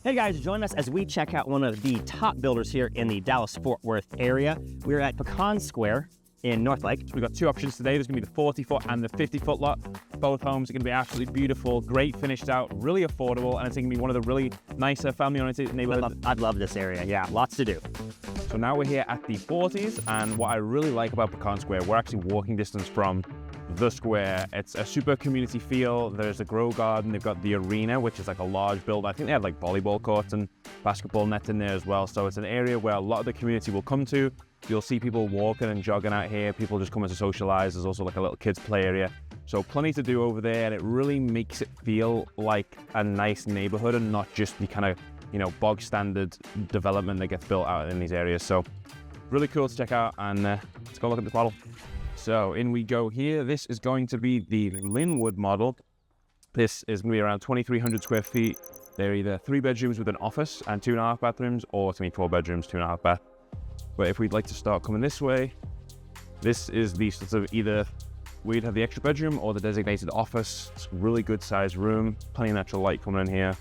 Hey guys, join us as we check out one of the top builders here in the Dallas-Fort Worth area. We're at Pecan Square in Northlake. We've got two options today. There's going to be the 40-foot and the 50-foot lot. Both homes are going to be absolutely beautiful, great finished out, really affordable, and it's going to be one of the really nicer family-oriented neighborhoods. I'd love this area. Yeah, lots to do. So now we're here at the 40s, and what I really like about Pecan Square, we're actually walking distance from the square. It's a super community feel. There's a grow garden. They've got the arena, which is like a large build. I think they have like volleyball courts and basketball nets in there as well. So it's an area where a lot of the community will come to. You'll see people walking and jogging out here. People just coming to socialize. There's also like a little kids play area. So plenty to do over there, and it really makes it feel like a nice neighborhood and not just the kind of, you know, bog standard development that gets built out in these areas. So really cool to check out, and let's go look at this model. So in we go here. This is going to be the Lynwood model. This is going to be around 2,300 square feet. They're either 3 bedrooms with an office and 2.5 bathrooms, or it's going to be 4 bedrooms, 2.5 bath. But if we'd like to start coming this way, this is the sort of either we'd have the extra bedroom or the designated office. It's a really good sized room, plenty of natural light coming in here.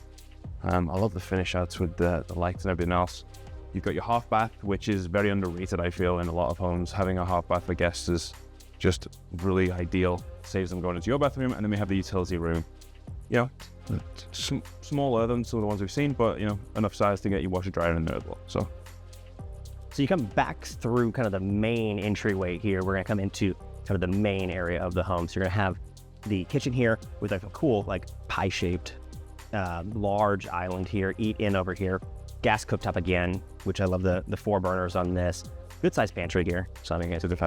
I love the finish outs with the lights and everything else. You've got your half bath, which is very underrated, I feel, in a lot of homes. Having a half bath for guests is just really ideal. Saves them going into your bathroom. And then we have the utility room. You know, smaller than some of the ones we've seen, but, you know, enough size to get your washer dryer in there as well. So you come back through kind of the main entryway here. We're going to come into kind of the main area of the home. So you're going to have the kitchen here with like a cool, like pie-shaped, large island here. Eat in over here. Gas cooktop again, which I love the 4 burners on this. Good sized pantry here. So I mean, it's good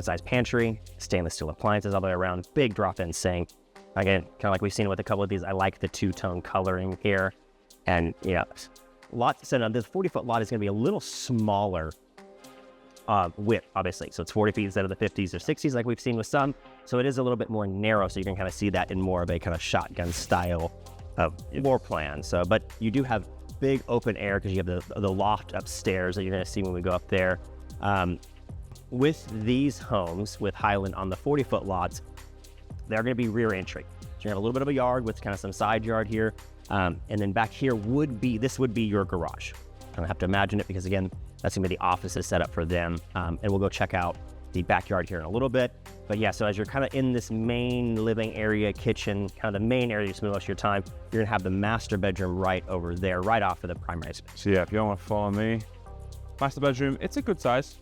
sized pantry, stainless steel appliances all the way around, big drop-in sink. Again, kind of like we've seen with a couple of these, I like the 2-tone coloring here. And yeah, lots. So now this 40-foot lot is going to be a little smaller width, obviously. So it's 40 feet instead of the 50s or 60s like we've seen with some. So it is a little bit more narrow, so you can kind of see that in more of a kind of shotgun style of floor plan. So, but you do have big open air because you have the loft upstairs that you're going to see when we go up there. With these homes, with Highland on the 40-foot lots, they're going to be rear entry. So you have a little bit of a yard with kind of some side yard here. And then back here would be your garage. I don't have to imagine it because, again, that's going to be the offices set up for them. And we'll go check out the backyard here in a little bit. But yeah, so as you're kind of in this main living area, kitchen, kind of the main area you spend most of your time, you're going to have the master bedroom right over there, right off of the primary space. So yeah, if you don't want to follow me, master bedroom, it's a good size.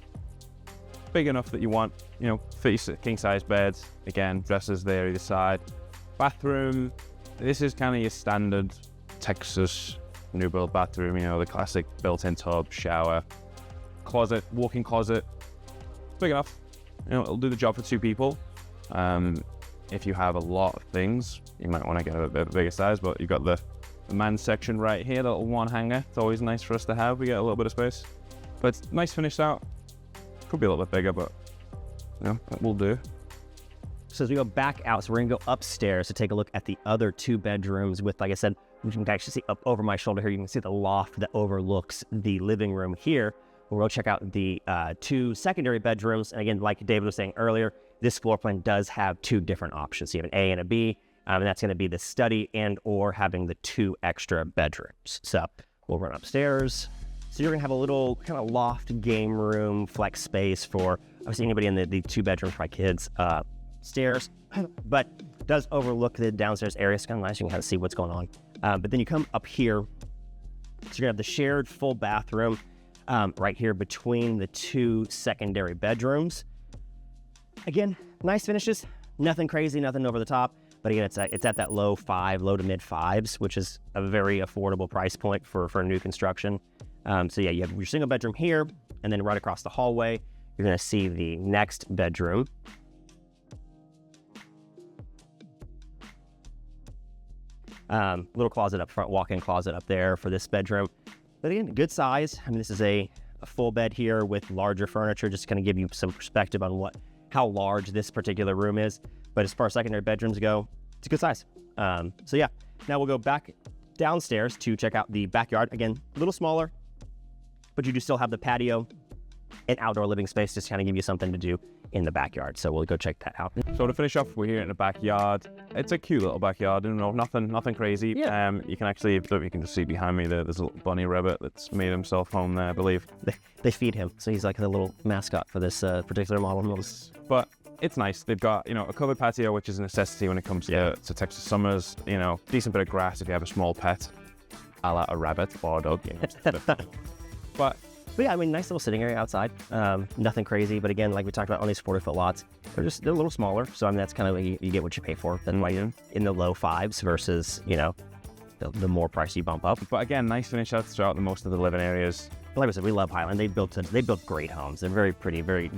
Big enough that you want, you know, 30 king size beds. Again, dressers there either side. Bathroom, this is kind of your standard Texas new build bathroom, you know, the classic built-in tub, shower, closet, walk-in closet. Big enough, you know, it'll do the job for 2 people. If you have a lot of things, you might want to get a bit bigger size, but you've got the man section right here, the little one hanger. It's always nice for us to have. We get a little bit of space, but it's nice finished out. Could be a little bit bigger, but you know, it will do. So as we go back out, so we're gonna go upstairs to take a look at the other 2 bedrooms with, like I said, you can actually see up over my shoulder here, you can see the loft that overlooks the living room here. We'll go check out the 2 secondary bedrooms. And again, like David was saying earlier, this floor plan does have 2 different options. You have an A and a B, and that's gonna be the study and or having the 2 extra bedrooms. So we'll run upstairs. So you're gonna have a little kind of loft game room, flex space for obviously anybody in the 2 bedrooms for my kids. Stairs, but does overlook the downstairs area. It's kind of nice. You can kind of see what's going on. But then you come up here. So you're gonna have the shared full bathroom right here between the 2 secondary bedrooms. Again, nice finishes. Nothing crazy, nothing over the top. But again, it's at that low to mid 5s, which is a very affordable price point for new construction. So yeah, you have your single bedroom here, and then right across the hallway, you're gonna see the next bedroom. Little closet up front, walk-in closet up there for this bedroom. But again, good size. I mean, this is a full bed here with larger furniture, just kind of give you some perspective on how large this particular room is. But as far as secondary bedrooms go, it's a good size. So yeah, now we'll go back downstairs to check out the backyard. Again, a little smaller, but you do still have the patio and outdoor living space, just kind of give you something to do in the backyard. So we'll go check that out. So to finish off, we're here in the backyard. It's a cute little backyard, you know, nothing crazy. Yeah. You can actually, you can just see behind me there's a little bunny rabbit that's made himself home there, I believe. They feed him, so he's like the little mascot for this particular model. But it's nice. They've got, you know, a covered patio, which is a necessity when it comes to Texas summers. You know, decent bit of grass if you have a small pet, a la a rabbit or a dog. You know, but yeah, I mean, nice little sitting area outside. Nothing crazy, but again, like we talked about on these 40-foot lots, they're a little smaller. So I mean, that's kind of you get what you pay for. Then like in the low fives versus, you know, the more price you bump up. But again, nice finish outs throughout most of the living areas. Like I said, we love Highland. They built great homes. They're very pretty, very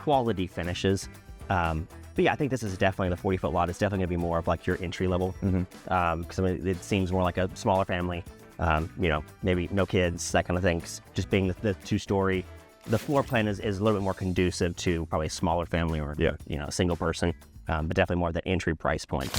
quality finishes. But yeah, I think this is definitely the 40-foot lot. It's definitely gonna be more of like your entry level. Because I mean, it seems more like a smaller family. You know, maybe no kids, that kind of thing. Just being the 2-story, the floor plan is a little bit more conducive to probably a smaller family or you know, a single person. But definitely more of that entry price point.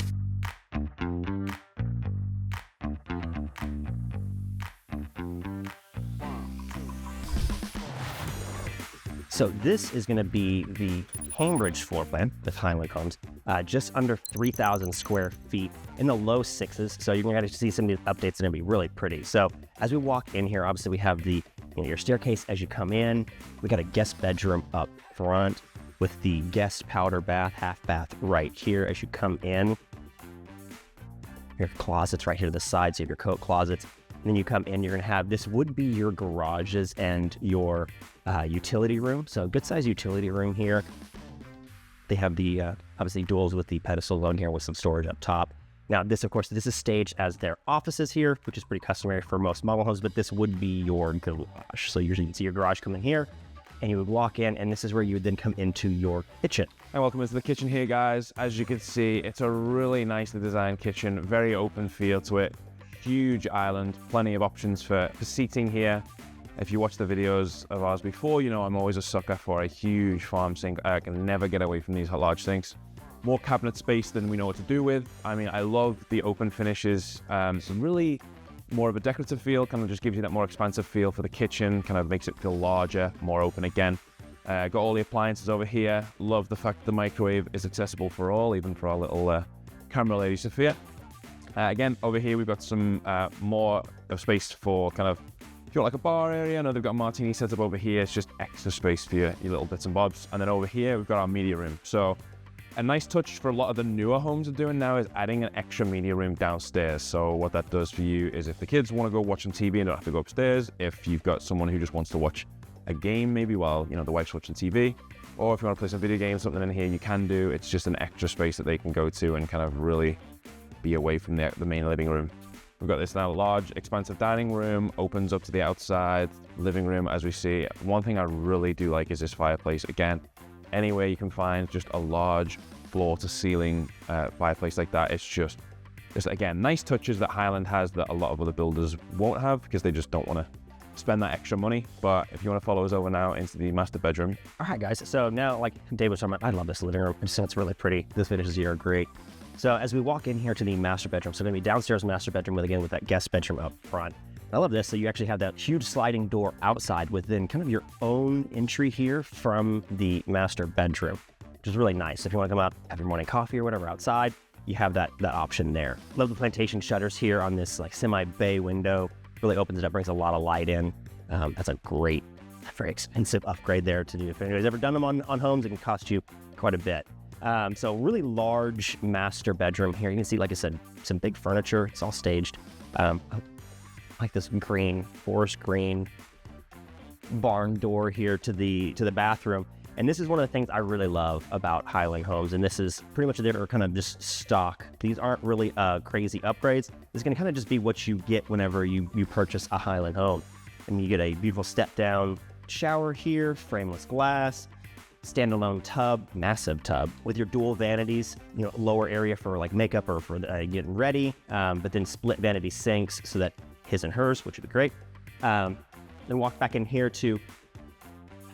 So this is going to be the Cambridge floor plan with Highland homes, just under 3,000 square feet in the low 6s. So you're going to see some of these updates and it'll be really pretty. So as we walk in here, obviously we have the your staircase as you come in. We got a guest bedroom up front with the guest powder bath, half bath right here as you come in. Your closets right here to the side, so you have your coat closets. And then you come in, you're going to have, this would be your garages and your utility room. So good size utility room here. They have the, obviously duals with the pedestal on here with some storage up top. Now this, of course, this is staged as their offices here, which is pretty customary for most model homes, but this would be your garage. So usually you can see your garage coming here and you would walk in and this is where you would then come into your kitchen. And welcome into the kitchen here, guys. As you can see, it's a really nicely designed kitchen, very open feel to it. Huge island, plenty of options for seating here. If you watch the videos of ours before, you know I'm always a sucker for a huge farm sink. I can never get away from these large sinks. More cabinet space than we know what to do with. I mean, I love the open finishes. Some really more of a decorative feel, kind of just gives you that more expansive feel for the kitchen, kind of makes it feel larger, more open again. Got all the appliances over here. Love the fact that the microwave is accessible for all, even for our little camera lady, Sophia. Again, over here we've got some more of space for kind of, if you want like a bar area. I know they've got a martini set up over here. It's just extra space for your little bits and bobs. And then over here we've got our media room. So a nice touch for a lot of the newer homes are doing now is adding an extra media room downstairs. So what that does for you is if the kids want to go watch some TV and don't have to go upstairs, if you've got someone who just wants to watch a game maybe while, you know, the wife's watching TV, or if you want to play some video games, something in here you can do. It's just an extra space that they can go to and kind of really be away from the main living room. We've got this now large, expansive dining room, opens up to the outside living room as we see. One thing I really do like is this fireplace. Again, anywhere you can find just a large floor to ceiling fireplace like that, it's just again, nice touches that Highland has that a lot of other builders won't have because they just don't want to spend that extra money. But if you want to follow us over now into the master bedroom. All right, guys. So now, like Dave was talking about, I love this living room. I just think it's really pretty. This finishes here are great. So as we walk in here to the master bedroom, so going to be downstairs master bedroom with that guest bedroom up front. I love this. So you actually have that huge sliding door outside with then kind of your own entry here from the master bedroom, which is really nice. If you want to come out, have your morning coffee or whatever outside, you have that option there. Love the plantation shutters here on this like semi-bay window. Really opens it up, brings a lot of light in. That's a great, very expensive upgrade there to do. If anybody's ever done them on homes, it can cost you quite a bit. So really large master bedroom here. You can see, like I said, some big furniture. It's all staged. Like this green, forest green barn door here to the bathroom. And this is one of the things I really love about Highland homes. And this is pretty much their kind of just stock. These aren't really crazy upgrades. This is going to kind of just be what you get whenever you purchase a Highland home. And you get a beautiful step down shower here, frameless glass, standalone tub, massive tub with your dual vanities, you know, lower area for like makeup or for getting ready, but then split vanity sinks so that his and hers, which would be great. Then walk back in here to,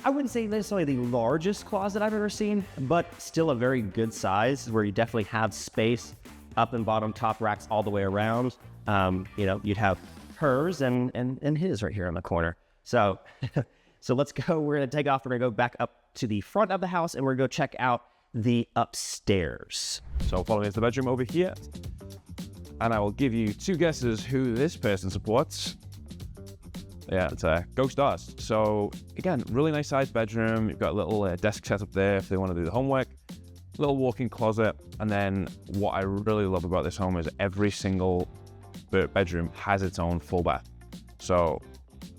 I wouldn't say necessarily the largest closet I've ever seen, but still a very good size where you definitely have space up and bottom, top racks all the way around. You know, you'd have hers and his right here in the corner. So let's go. We're going to take off. We're going to go back up to the front of the house and we're going to go check out the upstairs. So follow me to the bedroom over here. And I will give you 2 guesses who this person supports. Yeah, it's Go Stars. So again, really nice sized bedroom. You've got a little desk set up there if they want to do the homework. Little walk-in closet. And then what I really love about this home is every single bedroom has its own full bath. So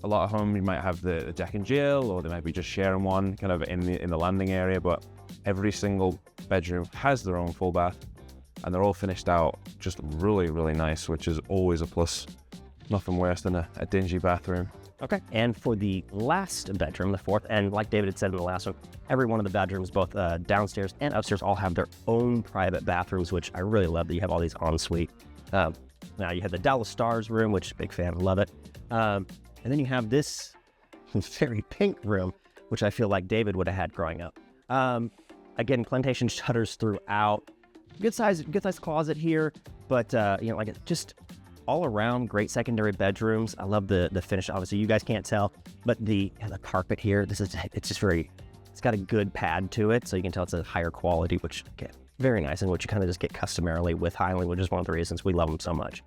a lot of homes, you might have the deck and jill, or they might be just sharing one kind of in the landing area, but every single bedroom has their own full bath, and they're all finished out just really, really nice, which is always a plus. Nothing worse than a dingy bathroom. Okay. And for the last bedroom, the fourth, and like David had said in the last one, every one of the bedrooms, both downstairs and upstairs, all have their own private bathrooms, which I really love that you have all these ensuite. Now you have the Dallas Stars room, which big fan, love it. And then you have this very pink room, which I feel like David would have had growing up. Again, plantation shutters throughout. Good size closet here, but like it's just all around great secondary bedrooms. I love the finish. Obviously, you guys can't tell, but the carpet here, it's got a good pad to it, so you can tell it's a higher quality, which very nice, and which you kind of just get customarily with Highland, which is one of the reasons we love them so much.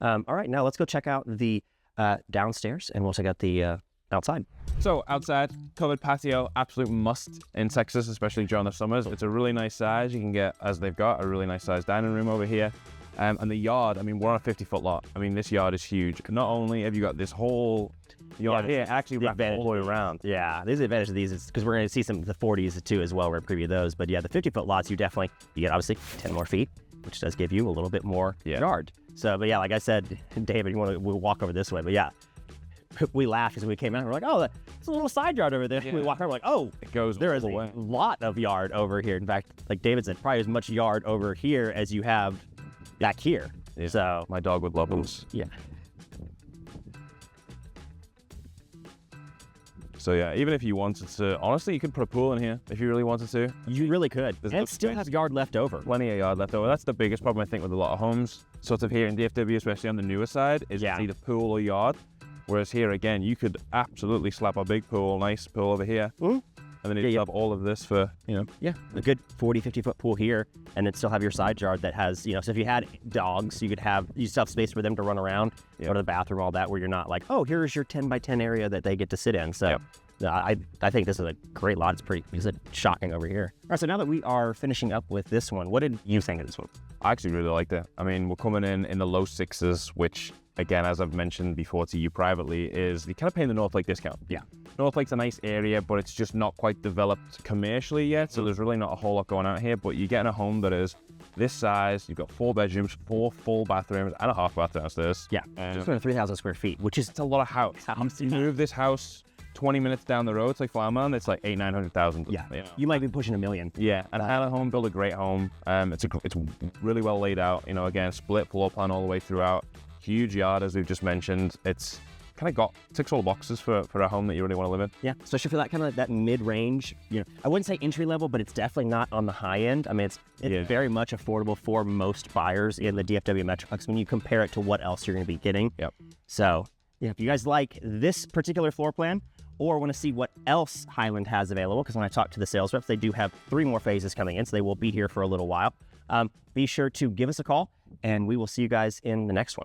All right, now let's go check out the downstairs, and we'll check out the outside. So outside, covered patio, absolute must in Texas, especially during the summers. It's a really nice size. You can get, as they've got, a really nice size dining room over here. And the yard, I mean, we're on a 50-foot lot. I mean, this yard is huge. Not only have you got this whole yard here, actually wrapped all the way around. Yeah, there's the advantage of these is because we're going to see some of the 40s too as well. We're going to preview those. But yeah, the 50-foot lots, you get obviously 10 more feet, which does give you a little bit more yard. So, but yeah, like I said, David, we'll walk over this way. But yeah, we laughed as we came out. We're like, oh, there's a little side yard over there. Yeah. We walk over, we're like, oh, there is a lot of yard over here. In fact, like David said, probably as much yard over here as you have back here. Yeah. So my dog would love those. Yeah. So yeah, even if you wanted to, honestly, you could put a pool in here if you really wanted to. You really could. And still have yard left over. Plenty of yard left over. That's the biggest problem I think with a lot of homes, sort of here in DFW, especially on the newer side, is it's either pool or yard. Whereas here, again, you could absolutely slap a big pool, nice pool over here. Mm-hmm. And then you have all of this for, a good 40, 50-foot pool here, and then still have your side yard that has, so if you had dogs, you still have space for them to run around, go to the bathroom, all that, where you're not like, oh, here's your 10 by 10 area that they get to sit in. So I think this is a great lot. It's shocking over here. All right, so now that we are finishing up with this one, what did you think of this one? I actually really liked it. I mean, we're coming in the low 6s, which, again, as I've mentioned before to you privately, is you kind of paying the North Lake discount. Yeah. North Lake's a nice area, but it's just not quite developed commercially yet, so there's really not a whole lot going out here, but you're getting a home that is this size. You've got 4 bedrooms, 4 full bathrooms, and a half bath downstairs. Yeah, just under 3,000 square feet, which is a lot of house. You move this house 20 minutes down the road to Farmland, it's like 800,000-900,000. Yeah, you might be pushing $1 million. Yeah, and Highland home, build a great home. It's really well laid out. Again, split floor plan all the way throughout. Huge yard, as we've just mentioned. It's kind of ticks all the boxes for a home that you really want to live in. Yeah, especially for that kind of that mid-range. I wouldn't say entry level, but it's definitely not on the high end. I mean, it's very much affordable for most buyers in the DFW Metroplex when you compare it to what else you're going to be getting. Yep. So, if you guys like this particular floor plan, or want to see what else Highland has available, because when I talk to the sales reps, they do have 3 more phases coming in, so they will be here for a little while. Be sure to give us a call, and we will see you guys in the next one.